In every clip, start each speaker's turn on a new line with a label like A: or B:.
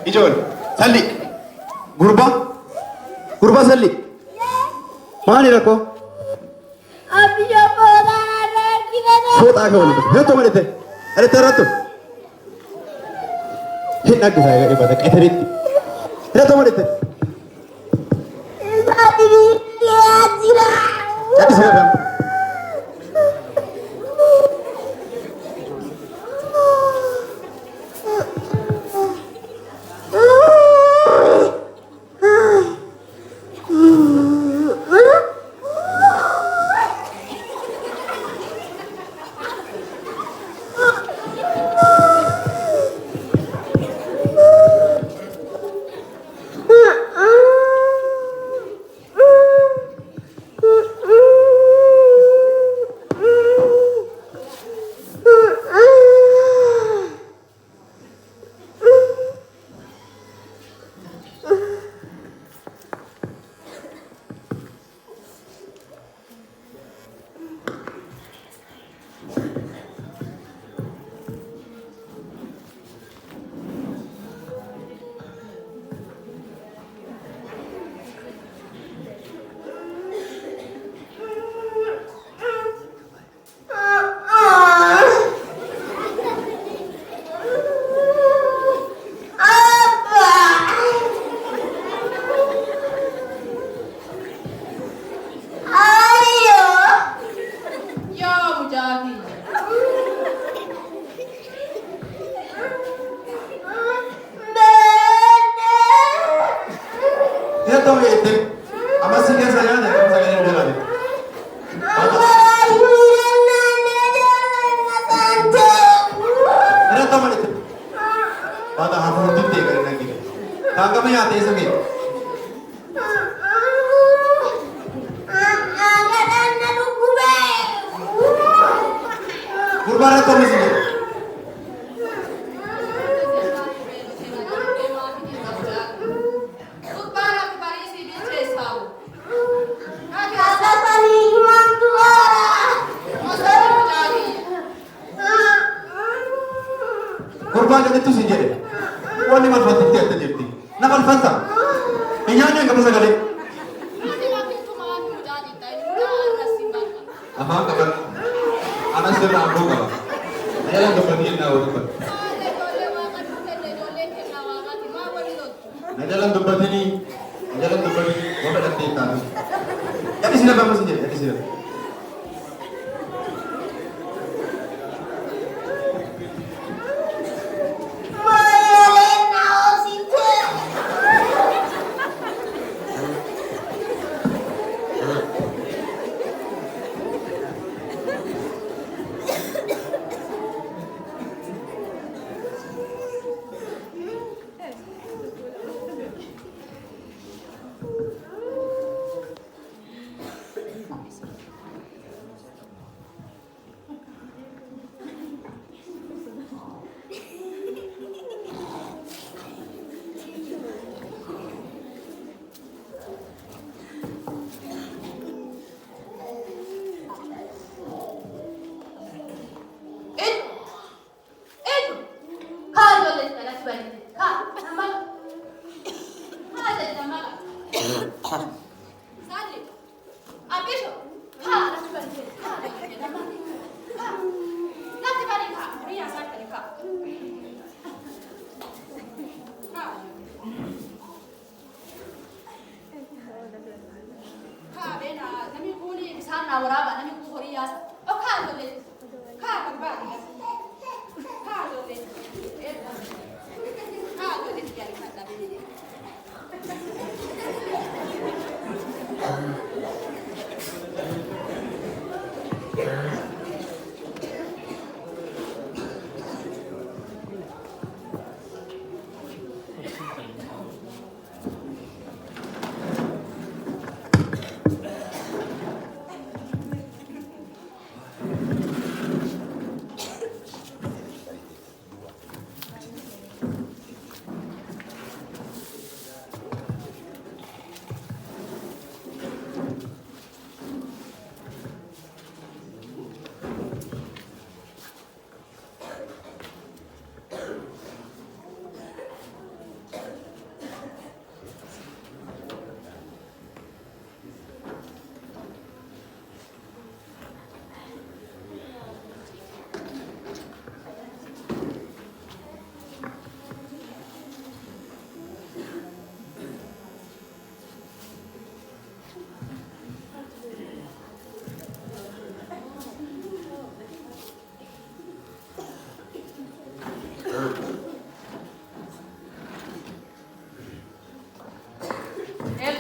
A: Ijoollee salli gurbaa salli maali rakkoo?
B: Abiyya fooxaa argina.
A: Fooxaa kee waliin hedduu malite irratti irrattu hin dhaggisaa egaa dhibata qeteritti hedduu malite.
B: Isaati dhiyaa jira.
A: Caddi seera.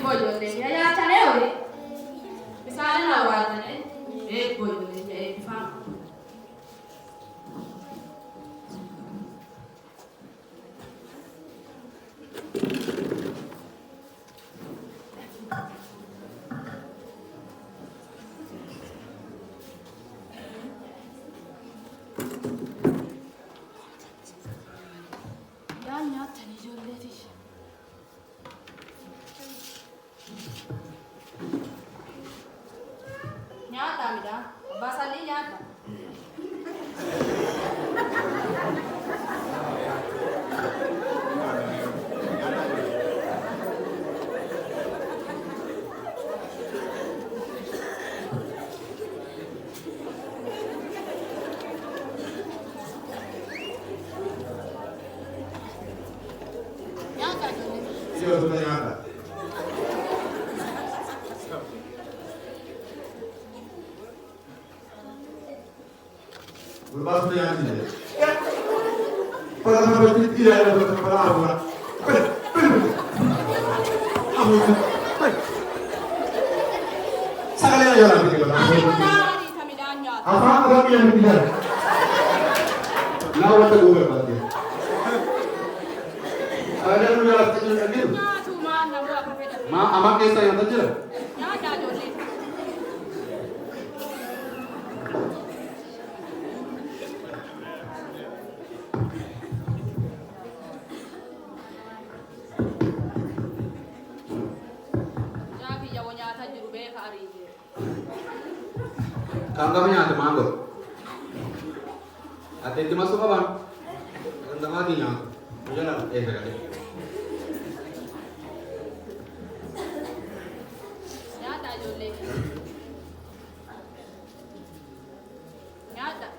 C: boijoollee mi'a nyaatanii oole bishaan irraa baatanii boijoollee mi'a eebbifama. Nyata mida, basali nyata. Nyata jole.
A: Sio tunanyanga. Berbalas tunanyanga sini. Pada sampai tidak ada berapa lama. Sekali aja lah gitu. Apa orang yang bicara? Lawan teguh berarti. Ada yang bilang teguh lagi. Ma, amak desa yang teguh. Kami ada mangga. Ada itu masuk apa? Tentang hatinya. Jangan sekali.
C: Nyata jole. Nyata.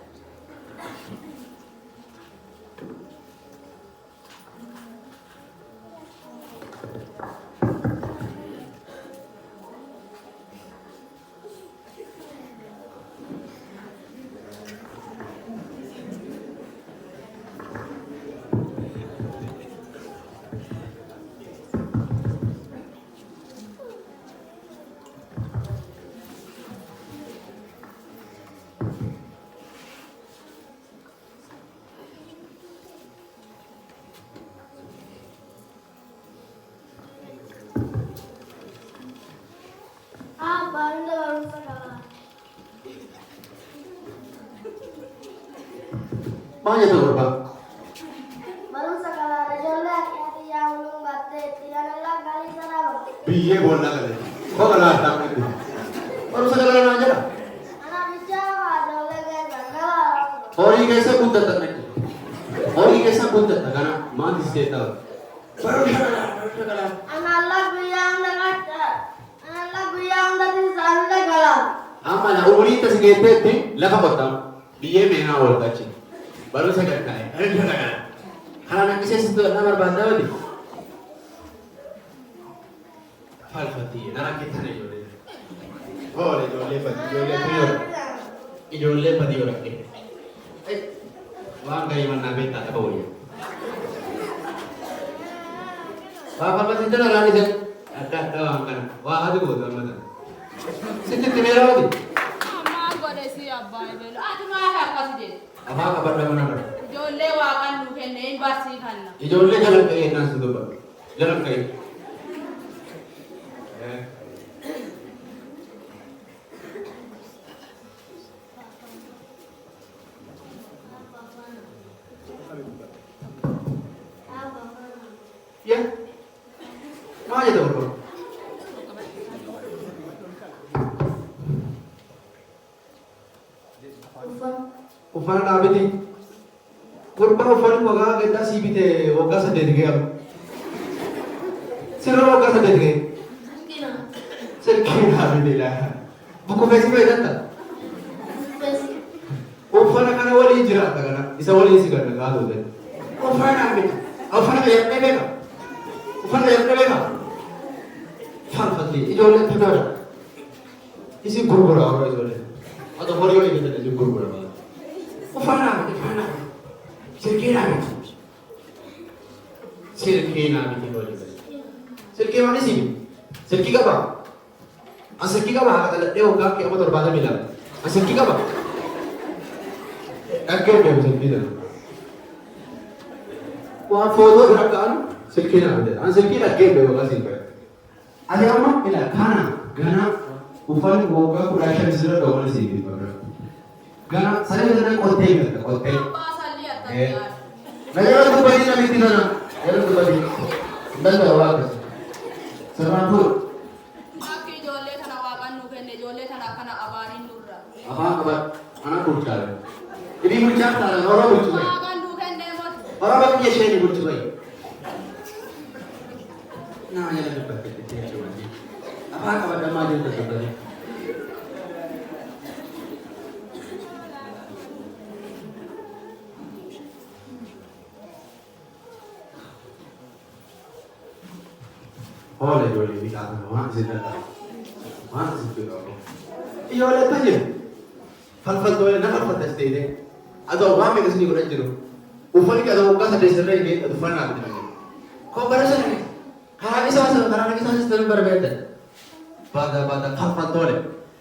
B: baru sekolah.
A: Mana tu Bang?
B: Baru sekolah rejolle hari yang belum batte tidak ada kali sarau.
A: Biye bolna kali. Kau kalah tak ni. Baru sekolah aja lah.
B: Anak bicara rejolle ke sekolah.
A: Ori कैसे पूछता था मैं? Ori कैसे पूछता था karena mati sih tahu. Baru sekolah.
B: Anak lagu yang dekat. Anak lagu yang dari sana sekolah.
A: Ama na uri tas gete thi laka bata. Biye mena बोलता ची. Baru sekolah है. अरे sekolah. Karena किसी से तो नंबर बांधा होती. Fal fati. Nara kita नहीं जोड़े. Boleh जोड़े fati. जोड़े prior. Ijolle pati orang ni. Wang gaya mana beta tak boleh. Wah apa sih tu nak lari sen? Ada wang kan. Wah ada gua tu mana. Sini tu merah lagi.
C: Maa gode si abba belo. Atu maa ha kasih.
A: Apa kabar dah mana?
C: Jolle wakan duke nein basi kanna.
A: Ijolle jalan kaya nasi tu ber. Jalan kaya. Ya. Mana tu bro? Ufan nak apa ni? Kurban ufan moga kita si bite woga sa dete gaya. Siro woga sa dete gaya.
B: Kina.
A: Sir kina bite lah. Buku besi bete tak?
B: Besi.
A: Ufan nak kana wali jira tak kana? Isa wali isi kana kado deh. Ufan nak bite. Ufan nak yang bete ka. Ufan nak yang bete ka. Fan fatli. Ijolle tu dah. Isi gurgura orang ijolle. Atau hori hori kita tu gurgura. Ufan nak bite. Sirkina bite. Sirkina bite boleh. Sirkina mana sih? Silkii qaba. An silkii qaba haqa dhaladhee waggaa kee amma 72. An silkii qaba. Dhaggee deemu silkii sana. Waan footoo bira ka'an silkii naa fide. An silkii dhaggee deemu waggaa siin fayyada. Ati amma ila kana gana uffanni waggaa 15 sirra dhawwal siin fayyada. Gana saree sana qottee galta qottee.
C: Abbaa salli akka
A: Nagara dubbadii namitti kana. Nagara dubbadii. Danda'u waa akkasii. Sirnaan fuudha.
C: Akka ijoollee kana waaqaan nuu kenne ijoollee kana akkana abaariin nurra.
A: Afaan qaban ana bulchaale. Ibi bulchaan taala hora bulchu bai.
C: Waaqaan nuu kenne moti.
A: Hora bakki ishee bulchu bai. Naa jala dubbatte itti jechuudha. Afaan qaban dammaa jirtu dubbatte. Oleh ijoollee fi qaama waan isin dadhabu. Waan isin jedhamu. Ijoollee akka jiru. Falfaltoolee na falfaltas ta'ee adoo waan meeqa isinii godhan jiru. Uffanni qaba waggaa 8 sirra hin beekatu uffannaa bitan. Koo bara sana karaa isaa sana karaa isaa sana barbaaddan. Baada falfaltoolee.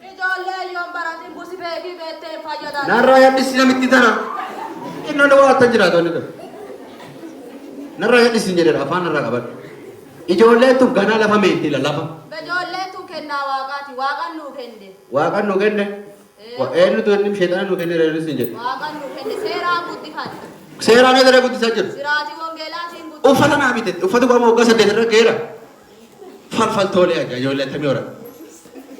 C: Ijoollee yoon baratiin busi beekii beettee fayyadaa.
A: Narraa yaadisi namitti tana. Inni waan akka jiraatu inni qabu. Narraa yaadisi jedhedha afaan narraa qabadhu. Ijoollee tu ganaa lafa meetti lafa.
C: Ijoollee tu kennaa waaqaati waaqaan nuu kenne.
A: Waaqaan nu kenne. Eenyu tu inni sheexana nu kenne reeru sin jedhe.
C: Waaqaan nuu kenne seeraan guddifate.
A: Seeraan eegalee guddisaa jiru.
C: Siraatii wangeelaatiin guddifate.
A: Uffata naa bitetti uffati qaama waggaa 8 irra geera. Falfaltoolee ajaa ijoollee tamii hora.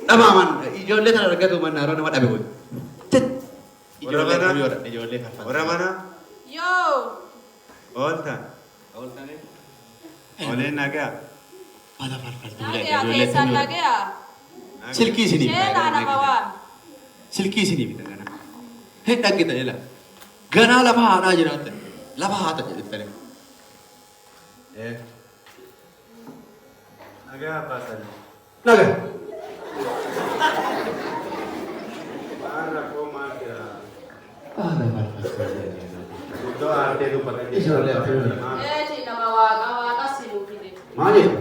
A: Dhamaaman ijoollee kana argatu mannaaroo nama dhabe hoyi. Ijoollee tamii hora ijoollee falfaltoolee.
D: Ora mana
C: Yoo.
D: ooltan oleen nagaa
A: Bala falfaltoolee
C: Nagaya
A: ijoollee
C: keessan
A: tamii hora.
C: nagaya.
A: Silkii isinii
C: Sheetaa nama waan.
A: Silkii isinii bita gana. Hin dhaggita jala. Ganaa lafa haadhaa jiraatan. Lafa haata jedhettanii.
D: nagaa abbaa sani
A: Naga.
D: waan rakkoo maal jira
A: Bala falfaltoolee.
D: guddoo aartee dubbatan
A: Ijoollee tamii hora.
C: Eeti nama waaqa si nuu fide.
A: Maaliif?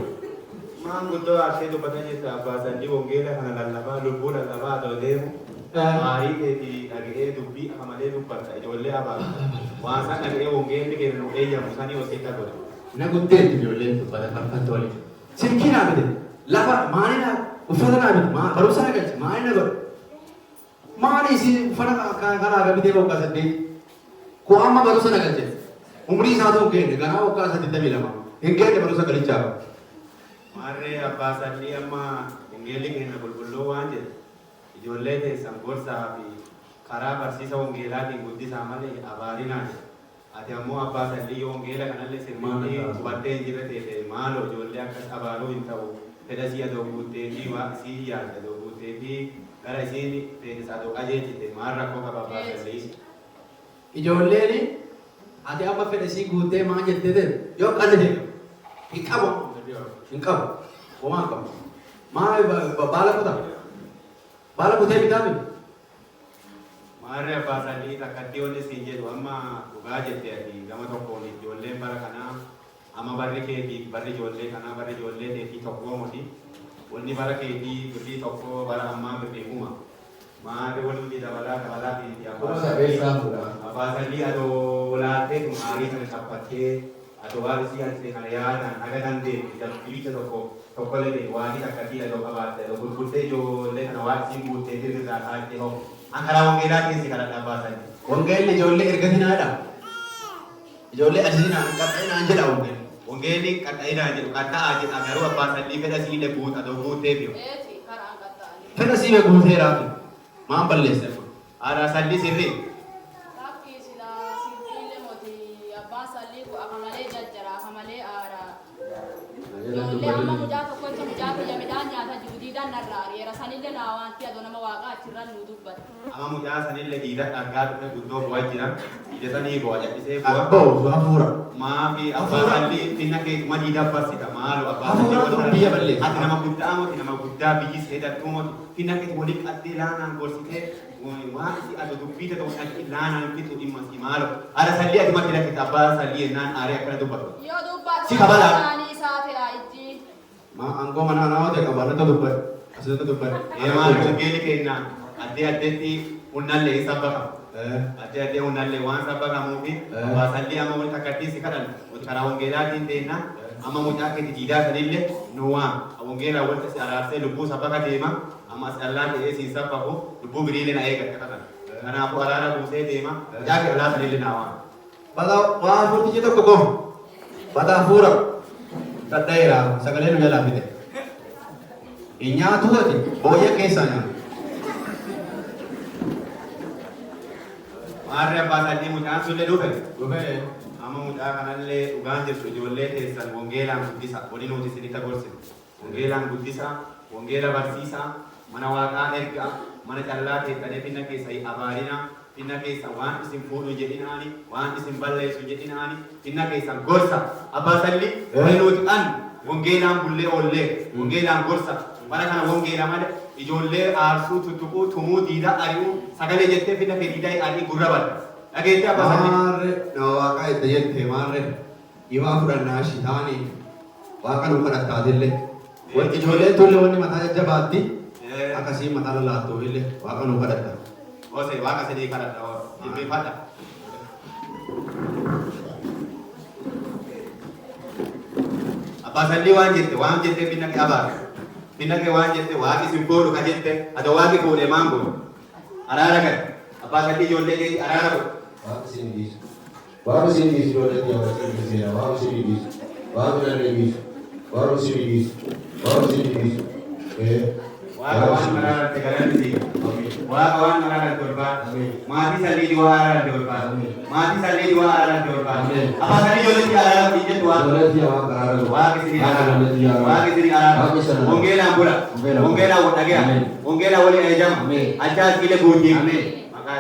D: maan guddoo aartee dubbatan jirta abbaa sani wangeela kana lallabaa lubbuu lallabaa adoo deemu maarii keetii dhaga'ee dubbii amalee dubbata ijoollee abaa waan san dhaga'ee wangeelli keenya nu eeyyamu sanii hojjeta godha
A: Na guddeetti ijoolleen uffata falfaltoolee. Silkii naa bite. Lafa maali naa uffata naa bite. Barumsa na galche maali na godhe. Maali isin uffata kanaa gabitee waggaa 8. Koo amma barumsa na galche. Umrii isaa ta'uu keenya ganaa waggaa 82. Hin geenne barumsa galichaa.
D: maarree abbaa sanii amma wangeelli keenya qulqulluu waan jedhe ijoollee keessan gorsaa fi karaa barsiisa wangeelaatiin guddisaa malee abaarinaa jedhe ati ammoo abbaa sanii wangeela kanallee sirriitti hubattee hin jirre teete maaloo ijoollee akkas abaaruu hin ta'u fedha sii adoo guuttee fi waa sii yaadde adoo guuttee fi gara isiin teetisaa adoo qajeelchite maal rakkoo qaba abbaa sanii
A: Ijoolleen ati amma fedha isii guuttee maa jettee ta'e yoo qal'ate hin qabu. Hin qabu. Homaa qabu. Maa baala kutaa. Baala kutee bitaa miti.
D: maarree abbaa sanii takkatti wanni siin jedhu amma dhugaa jettee ati gama tokkoon ijoolleen bara kanaa amma barri keetii barri ijoollee kanaa barri ijoollee teetii tokkoo moti wanni bara keetii birrii tokkoo bara ammaa birrii kuma maarree walitti dabalaa keetii abbaa sanii adoo laattee kun aarii sana taphattee adoo waan isii ati kana yaadan haga dandeetti bilicha tokkollee waan takkatti adoo qabaatte adoo gurgurtee ijoollee kana waan isiin guuttee dirrirraa taa'attee hoo Angkara wangeelaa keessi kana dhaabbatani.
A: Wangeelli ijoollee ergatinaadha. Ijoollee asinaa qaxxainaan jedha wangeelli.
D: Wangeelli qaxxainaan jedhu qaxxa'aa jedha garuu abbaa sanii fedha siile guuta adoo guutee fiyo.
C: Eeti karaan qaxxaa'anii.
A: Fedha siile guuteeraati. Maan balleessa kun?
D: Aadaa salli sirrii.
C: Akki silaa sibiile moti abbaan sallii kun akka malee jajjara akka malee aadaa. Ijoollee amma mucaa tokkocha mucaa kiyya midhaan nyaata jiru diidaan narraa ari'eera sanillee naa waanti adoo nama waaqaa achirran nu dubbata.
D: Ama mucaa sanillee dhiira dhagaa dhufe guddoo bu'aa jiran. Dhiira sanii bu'aa jallisee bu'aa.
A: Abbaa hafuura.
D: Maafi abbaa salli finna keetuma dhiidaa barsita maaloo abbaa salli
A: Hafuura biyya balleessa.
D: ati nama guddaa moti nama guddaa biyyi seedattuu moti finna keetu waliin qaddee laanaan gorsitee waan isi adoo dubbiita ta'u dhaqi laanaan fitu dhimma si maaloo. Aadaa salli ati makki lakkita abbaa salli ennaan aarii akkana dubbatu.
C: Yoo dubbatu
D: Si kabalaa.
C: isaanii isaa fe'aa ijji.
A: Angkoo mana nama teh kabarnya tuh dubbad. Asli tuh dubbad.
D: Maal wangeeli kenna addi addeetti unnallee isa baka. Addi addee unnallee waan sabbakamuufi abaasallee amma wal takkattii si kadhan karaa wangeelaatiin teenna amma mucaa keeti jiidaa sanillee nuwaa wangeelaa wanta si araarsee lubbuu sabbaka deema amma as dhallaa ta'ee siin sabbaku lubbuu biriilee na eegatte kadhan. Kanaafuu araara buusee deema mucaa kee dhallaa sanillee naa waan.
A: Bata waan furtichi tokko koo. Bata hafuura. Taddaira sagalee nu jalaa fide. Nyaatu ati booyya keessaa nyaatu.
D: Maarree abbaa sadii mucaan sullee dhufe.
A: Dhufee.
D: Amma mucaa kanallee dhugaan jirtu ijoollee teessan wangeelaan guddisa. Wali nuti isinitti agorsinu. Wangeelaan guddisa, wangeela barsiisa, mana waaqaa erga, mana callaa teessanii finna keessa abaarina, finna keessa waan isin fuudhu jedhinaani, waan isin balleessu jedhinaani, finna keessa gorsa. Abbaa sadii wali nuti an wangeelaan bullee oollee, wangeelaan gorsa. Bara kana wangeela malee ijoollee aarsuu tuttuquu tumuu diidaa ari'uu sagalee jettee finna kee diidaa arii gurra badda. Dhageettee abbaa sadii.
A: Maarree na waaqa itti jettee maarree dhibaa fudhannaa shitaanii waaqa nu kadhattaatillee. Wanti ijoolleen tollee wanni mataa jajjabaatti akkasii mataa lalaattuu illee waaqa nu kadhatta.
D: Ose waaqa sadii kadhadha jilbeeffadha. Abbaa sadii waan jette finna kee abaara. Finna kee waan jette waaqi isin boodhu ka jette ati waaqi fuudhee maan godhu. Araara gad. Abbaa sadii ijoollee keetii araara godhu.
A: Waaqa isin dhiisu. Waaqa isin dhiisu ijoollee kee waaqa isin dhiisu. Waaqa isin dhiisu. Waaqa isin dhiisu. Waaqa isin dhiisu. Waaqa isin dhiisu.
D: Waaqa waan maraarratti galanti Waaqa waan maraarratti olbaa. Maatii sadii waa araarratti olbaa. Maatii sadii waa araarratti olbaa. Abbaa sadii ijoollee araara jettu waaqa. Waaqa isin araara. Waaqa isin araara. Wangeelaan bula. Wangeelaan wal dhagaya. Wangeelaan waliin ajajama. Achaas gile guutii. Maqaa